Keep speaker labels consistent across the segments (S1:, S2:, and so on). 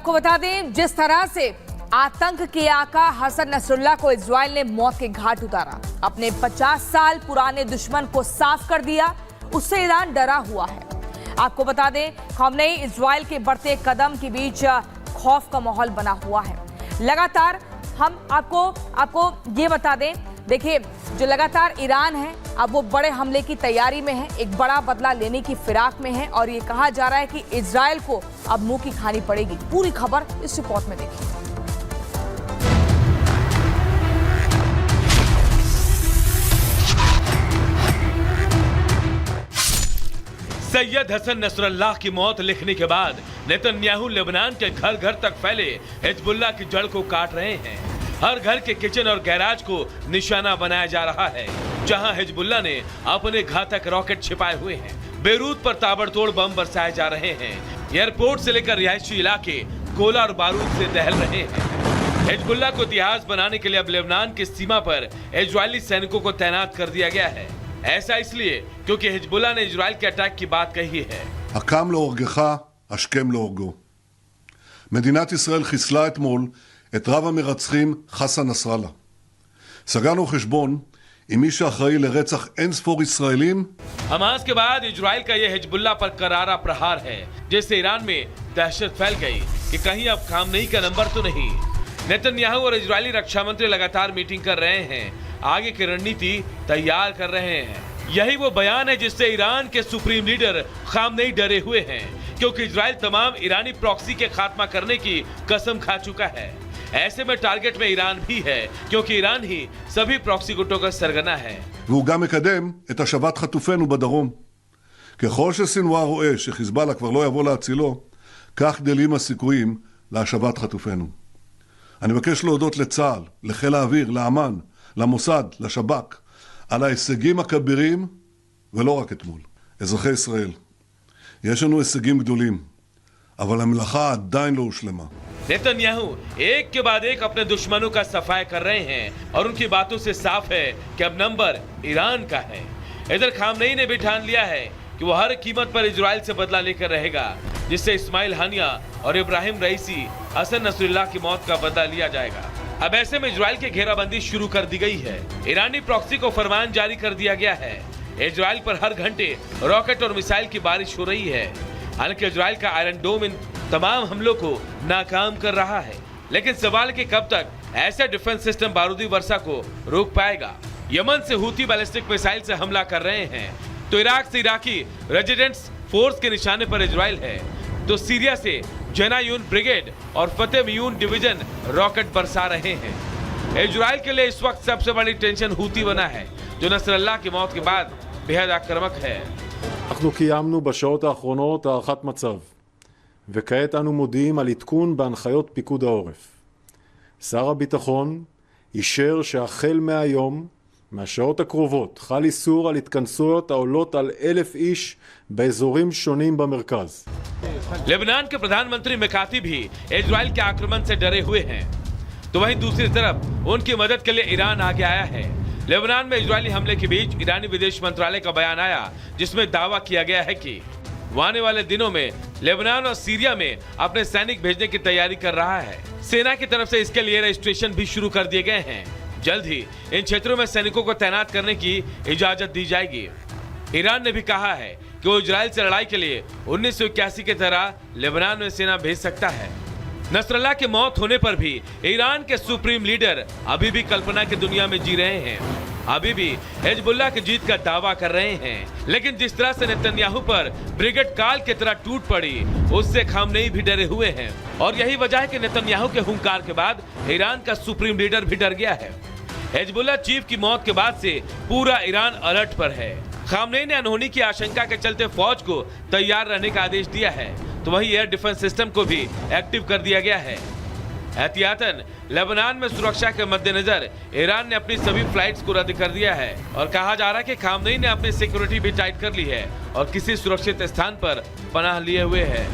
S1: को बता दें, जिस तरह से आतंक के आका हसन नसरुल्लाह को इजराइल ने मौत के घाट उतारा, अपने 50 साल पुराने दुश्मन को साफ कर दिया, उससे ईरान डरा हुआ है। आपको बता दें, ख़ामेनी इजराइल के बढ़ते कदम के बीच खौफ का माहौल बना हुआ है। लगातार हम आपको ये बता दें, देखिए जो लगातार ईरान है अब वो बड़े हमले की तैयारी में है, एक बड़ा बदला लेने की फिराक में है और ये कहा जा रहा है कि इजराइल को अब मुंह की खानी पड़ेगी। पूरी खबर इस रिपोर्ट में देखिए।
S2: सैयद हसन नसरुल्लाह की मौत लिखने के बाद नेतन्याहू लेबनान के घर घर तक फैले हिजबुल्लाह की जड़ को काट रहे हैं। हर घर के किचन और गैराज को निशाना बनाया जा रहा है, जहां हिजबुल्लाह ने अपने घातक रॉकेट छिपाए हुए हैं। बेरूत पर ताबड़तोड़ बम बरसाए जा रहे हैं। एयरपोर्ट से लेकर रिहायशी इलाके गोला और बारूद से दहल रहे हैं। हिजबुल्लाह को इतिहास बनाने के लिए अब लेबनान की सीमा पर इजरायली सैनिकों को तैनात कर दिया गया है। ऐसा इसलिए क्योंकि हिजबुल्लाह ने इजराइल के अटैक की बात कही है।
S3: הקם להורגך, השכם להורגו. מדינת ישראל חיסלה אתמול את רב המרצחים חסן נסראללה. סגרנו חשבון עם מי שאחראי לרצח אין ספור ישראלים.
S2: हमास के बाद इजराइल का यह हिजबुल्लाह पर करारा प्रहार है, जिससे ईरान में दहशत फैल गई कि कहीं अब ख़ामेनी का नंबर तो नहीं। नेतन्याहू और इजरायली रक्षा मंत्री लगातार मीटिंग कर रहे हैं, आगे की रणनीति तैयार कर रहे हैं। यही वो बयान है जिससे ईरान के सुप्रीम लीडर ख़ामेनी डरे हुए हैं, क्योंकि इजराइल तमाम ईरानी प्रॉक्सी के खात्मा करने की कसम खा चुका है। ऐसे में टारगेट में ईरान भी है, क्योंकि ईरान ही सभी प्रॉक्सी गुटों का सरगना है।
S3: והוא גם מקדם את השבת חטופינו בדרום. ככל שסינואר רואה שחיזבאללה כבר לא יבוא להצילו, כך גדלים הסיכויים להשבת חטופינו. אני מבקש להודות לצה"ל, לחיל האוויר, לאמ"ן, למוסד, לשב"כ, על ההישגים הכבירים, ולא רק אתמול. אזרחי ישראל, יש לנו הישגים גדולים, אבל המלאכה עדיין לא הושלמה.
S2: नेतन्याहू एक के बाद एक अपने दुश्मनों का सफाई कर रहे हैं और उनकी बातों से साफ है कि अब नंबर ईरान का है। इधर ख़ामेनी ने भी ठान लिया है कि वो हर कीमत पर इजराइल से बदला लेकर रहेगा, जिससे इस्माइल हानिया और इब्राहिम रईसी हसन नसरुल्लाह की मौत का बदला लिया जाएगा। अब ऐसे में इजराइल की घेराबंदी शुरू कर दी गई है। ईरानी प्रॉक्सी को फरमान जारी कर दिया गया है। इजराइल पर हर घंटे रॉकेट और मिसाइल की बारिश हो रही है। हालांकि इजराइल का आयरन डोम इन तमाम हमलों को नाकाम कर रहा है, लेकिन सवाल कि कब तक ऐसा डिफेंस सिस्टम बारूदी वर्षा को रोक पाएगा। यमन से हुती बैलिस्टिक मिसाइल से हमला कर रहे हैं, तो इराक से इराकी रेजिडेंट्स फोर्स के निशाने पर इजराइल है, तो सीरिया से जनायून ब्रिगेड और फतेहमयून डिवीजन रॉकेट बरसा रहे हैं। इजराइल के लिए इस वक्त सबसे बड़ी टेंशन हुती बना है, जो नसरुल्लाह की मौत के बाद बेहद आक्रामक है।
S4: אנחנו קיימנו בשעות האחרונות הערכת מצב, וכעת אנו מודיעים על עדכון בהנחיות פיקוד העורף. שר הביטחון אישר שהחל מהיום, מהשעות הקרובות, חל איסור על התכנסויות העולות על 1,000 איש באזורים שונים במרכז.
S2: लेबनान के प्रधानमंत्री मेकाती भी इजराइल के आक्रमण से डरे हुए हैं, तो वहीं दूसरी तरफ उनकी मदद के लिए ईरान आगे आया है। लेबनान में इजरायली हमले के बीच ईरानी विदेश मंत्रालय का बयान आया, जिसमें दावा किया गया है कि वो आने वाले दिनों में लेबनान और सीरिया में अपने सैनिक भेजने की तैयारी कर रहा है। सेना की तरफ से इसके लिए रजिस्ट्रेशन भी शुरू कर दिए गए हैं। जल्द ही इन क्षेत्रों में सैनिकों को तैनात करने की इजाजत दी जाएगी। ईरान ने भी कहा है कि वो इजराइल से लड़ाई के लिए 1981 की तरह लेबनान में सेना भेज सकता है। नसरुल्लाह की मौत होने पर भी ईरान के सुप्रीम लीडर अभी भी कल्पना की दुनिया में जी रहे हैं, अभी भी हिजबुल्लाह की जीत का दावा कर रहे हैं। लेकिन जिस तरह से नेतन्याहू पर ब्रिगेड काल की तरह टूट पड़ी, उससे ख़ामेनी भी डरे हुए हैं और यही वजह है कि नेतन्याहू के हुंकार के बाद ईरान का सुप्रीम लीडर भी डर गया है। हिजबुल्लाह चीफ की मौत के बाद से पूरा ईरान अलर्ट पर है। ख़ामेनी ने अनहोनी की आशंका के चलते फौज को तैयार रहने का आदेश दिया है, तो वहीं एयर डिफेंस सिस्टम को भी एक्टिव कर दिया गया है। एहतियातन लेबनान में सुरक्षा के मद्देनजर ईरान ने अपनी सभी फ्लाइट्स को रद्द कर दिया है और कहा जा रहा है कि ख़ामेनी ने अपनी सिक्योरिटी भी टाइट कर ली है और किसी सुरक्षित स्थान पर पनाह लिए हुए है।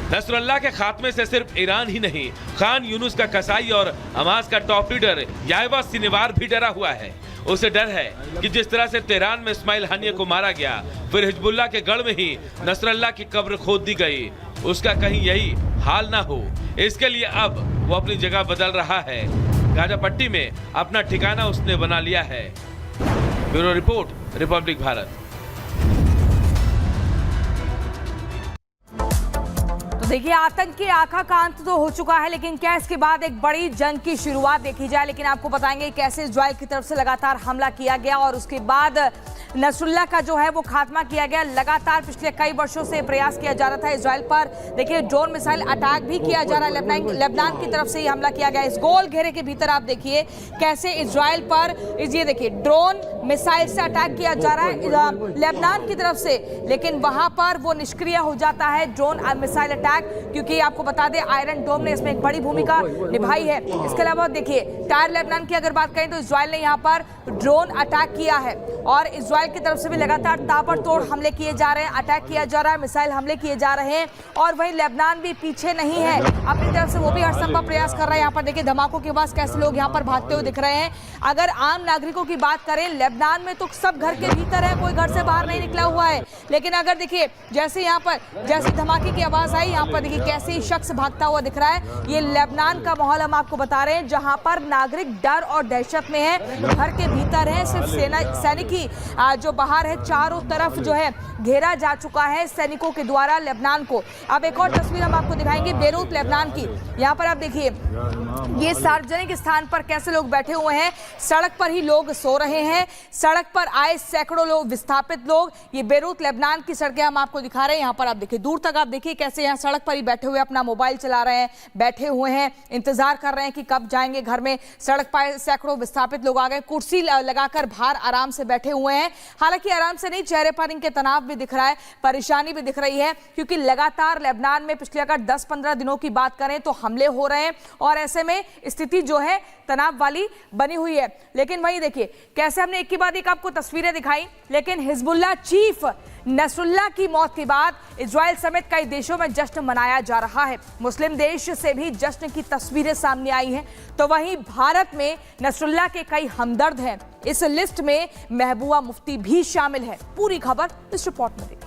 S2: नसरुल्लाह के खात्मे से सिर्फ ईरान ही नहीं, खान यूनुस का कसाई और हमास का टॉप लीडर याह्या सिनवार भी डरा हुआ है। उसे डर है कि जिस तरह से तेहरान में इस्माइल हानिया को मारा गया, फिर हिजबुल्लाह के गढ़ में ही नसरुल्लाह की कब्र खोद दी गई, उसका कहीं यही हाल ना हो, इसके लिए अब वो अपनी जगह बदल रहा है। गाजा पट्टी में अपना ठिकाना उसने बना लिया है। Bureau report, Republic Bharat.
S1: तो देखिए, आतंक के आका का अंत तो हो चुका है, लेकिन क्या इसके बाद एक बड़ी जंग की शुरुआत देखी जाए। लेकिन आपको बताएंगे कैसे इजराइल की तरफ से लगातार हमला किया गया और उसके बाद नसरुल्लाह का जो है वो खात्मा किया गया। लगातार पिछले कई वर्षों से प्रयास किया जा रहा था इजराइल पर। देखिए, ड्रोन मिसाइल अटैक भी किया जा रहा है, लेबनान की तरफ से ही हमला किया गया। इस गोल घेरे के भीतर आप देखिए कैसे इजराइल पर ये देखिए ड्रोन मिसाइल से अटैक किया जा रहा है लेबनान की तरफ से, लेकिन वहां पर वो निष्क्रिय हो जाता है ड्रोन मिसाइल अटैक, क्योंकि आपको बता दें आयरन डोम ने इसमें एक बड़ी भूमिका निभाई है। इसके अलावा देखिए, टायर लेबनान की अगर बात करें तो इजराइल ने यहाँ पर ड्रोन अटैक किया है और इजराइल की तरफ से भी लगातार ताबड़तोड़ हमले किए जा रहे हैं, अटैक किया जा रहा है, मिसाइल हमले किए जा रहे हैं। और वहीं लेबनान भी पीछे नहीं है, अपनी तरफ से वो भी हर संभव प्रयास कर रहा है। यहाँ पर देखिए धमाकों के बाद कैसे लोग यहाँ पर भागते हुए दिख रहे हैं। अगर आम नागरिकों की बात करें, लेबनान में तो सब घर के भीतर है, कोई घर से बाहर नहीं निकला हुआ है। लेकिन अगर देखिए जैसे यहाँ पर जैसे धमाके की आवाज आई, यहाँ पर देखिए कैसे शख्स भागता हुआ दिख रहा है। ये लेबनान का माहौल हम आपको बता रहे हैं, जहां पर नागरिक डर और दहशत में है, घर के भीतर है। सिर्फ सैनिक ही जो बाहर है, चारों तरफ जो है घेरा जा चुका है सैनिकों के द्वारा लेबनान को। अब एक और तस्वीर हम आपको दिखाएंगे बेरूत लेबनान की। यहाँ पर आप देखिए ये सार्वजनिक स्थान पर कैसे लोग बैठे हुए हैं, सड़क पर ही लोग सो रहे हैं, सड़क पर आए सैकड़ों लोग, विस्थापित लोग। ये बेरूत लेबनान की सड़कें हम आपको दिखा रहे हैं। यहाँ पर आप देखिए दूर तक आप देखिए कैसे यहाँ सड़क पर ही बैठे हुए अपना मोबाइल चला रहे हैं, बैठे हुए हैं, इंतजार कर रहे हैं कि कब जाएंगे घर में। सड़क पर सैकड़ों विस्थापित लोग आ गए, कुर्सी लगाकर बाहर आराम से बैठे हुए हैं। हालांकि आराम से नहीं, चेहरे पर इनके तनाव भी दिख रहा है, परेशानी भी दिख रही है, क्योंकि लगातार लेबनान में पिछले अगर 10-15 दिनों की बात करें तो हमले हो रहे हैं और ऐसे में स्थिति जो है तनाव वाली बनी हुई है। लेकिन वही देखिए कैसे हमने एक के बाद एक आपको तस्वीरें दिखाई, लेकिन हिजबुल्लाह चीफ नसरुल्लाह की मौत के बाद इजराइल समेत कई देशों में जश्न मनाया जा रहा है। मुस्लिम देश से भी जश्न की तस्वीरें सामने आई हैं, तो वहीं भारत में नसरुल्लाह के कई हमदर्द हैं। इस लिस्ट में महबूबा मुफ्ती भी शामिल है। पूरी खबर इस रिपोर्ट में देखिए।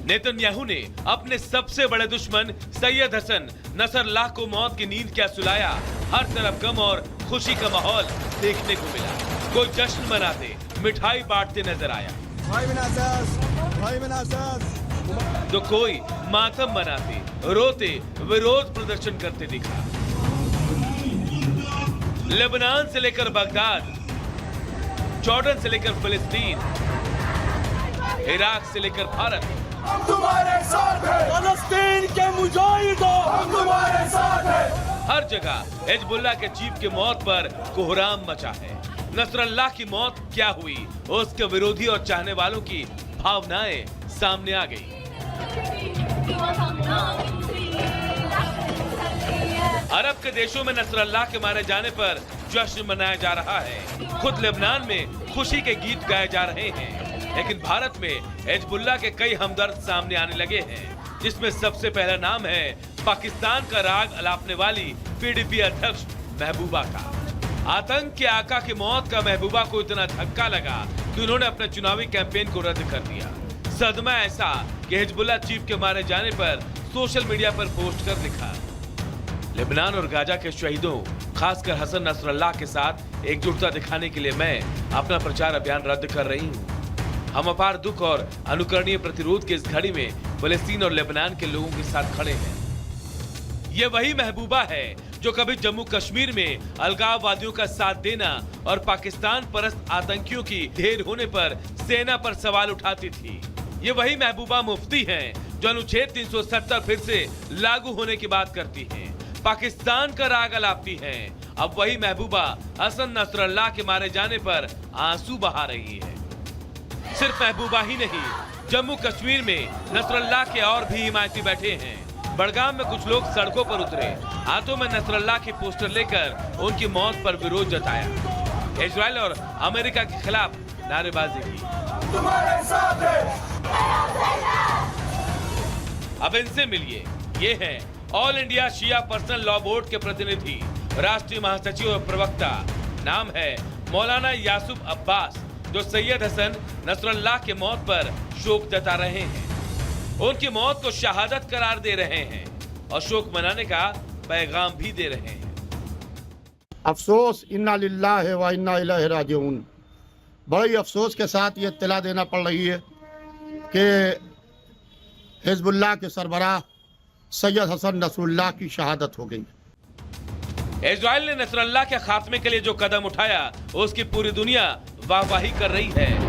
S2: नेतन्याहू ने अपने सबसे बड़े दुश्मन सैयद हसन नसरल्लाह को मौत की नींद क्या सुलाया। हर तरफ गम और खुशी का माहौल देखने को मिला। कोई जश्न मनाते, मिठाई बांटते नजर आया, तो कोई मातम मनाते, रोते, विरोध प्रदर्शन करते दिखा। लेबनान से लेकर बगदाद, जॉर्डन से लेकर फिलिस्तीन, इराक से लेकर भारत,
S5: हम तुम्हारे साथ हैं। फलस्तीन के मुजाहिदों, हम तुम्हारे साथ हैं।
S2: हर जगह हिजबुल्लाह के चीफ की मौत पर कोहराम मचा है। नसरल्लाह की मौत क्या हुई, उसके विरोधी और चाहने वालों की भावनाएं सामने आ गई। अरब के देशों में नसरल्लाह के मारे जाने पर जश्न मनाया जा रहा है। खुद लेबनान में खुशी के गीत गाए जा रहे हैं। लेकिन भारत में हिजबुल्लाह के कई हमदर्द सामने आने लगे हैं, जिसमें सबसे पहला नाम है पाकिस्तान का राग अलापने वाली पीडीपी अध्यक्ष महबूबा का। आतंक के आका की मौत का महबूबा को इतना धक्का लगा कि उन्होंने अपने चुनावी कैंपेन को रद्द कर दिया। सदमा ऐसा कि हिजबुल्लाह चीफ के मारे जाने पर सोशल मीडिया पर पोस्ट कर लिखा, लेबनान और गाजा के शहीदों, खासकर हसन नसरल्लाह के साथ एकजुटता दिखाने के लिए मैं अपना प्रचार अभियान रद्द कर रही हूँ। हम अपार दुख और अनुकरणीय प्रतिरोध की इस घड़ी में फिलिस्तीन और लेबनान के लोगों के साथ खड़े हैं। ये वही महबूबा है जो कभी जम्मू कश्मीर में अलगाववादियों का साथ देना और पाकिस्तान परस्त आतंकियों की ढेर होने पर सेना पर सवाल उठाती थी। ये वही महबूबा मुफ्ती हैं जो अनुच्छेद 370 फिर से लागू होने की बात करती हैं, पाकिस्तान का राग अलापती हैं। अब वही महबूबा हसन नसरल्लाह के मारे जाने पर आंसू बहा रही है। सिर्फ महबूबा ही नहीं, जम्मू कश्मीर में नसरल्लाह के और भी हिमायती बैठे हैं। बड़गाम में कुछ लोग सड़कों पर उतरे, हाथों में नसरल्लाह की पोस्टर लेकर उनकी मौत पर विरोध जताया। इजराइल और अमेरिका के खिलाफ नारेबाजी की।
S5: तुम्हारे साथ है।
S2: अब इनसे मिलिए, ये हैं ऑल इंडिया शिया पर्सनल लॉ बोर्ड के प्रतिनिधि, राष्ट्रीय महासचिव और प्रवक्ता, नाम है मौलाना यासूफ अब्बास, जो सैयद हसन नसरुल्लाह के मौत पर शोक जता रहे हैं। उनकी मौत को शहादत करार दे रहे हैं और शोक मनाने का पैगाम भी दे रहे हैं।
S6: अफसोस, इन्ना लिल्लाहि व इन्ना इलैहि राजिऊन। बड़ी अफसोस के साथ ये इत्तला देना पड़ रही है कि हिजबुल्लाह के सरबराह सैयद हसन नसरुल्लाह की शहादत हो गई।
S2: इजराइल ने नसरुल्लाह के खात्मे के लिए जो कदम उठाया, उसकी पूरी दुनिया वाहवाही कर रही है।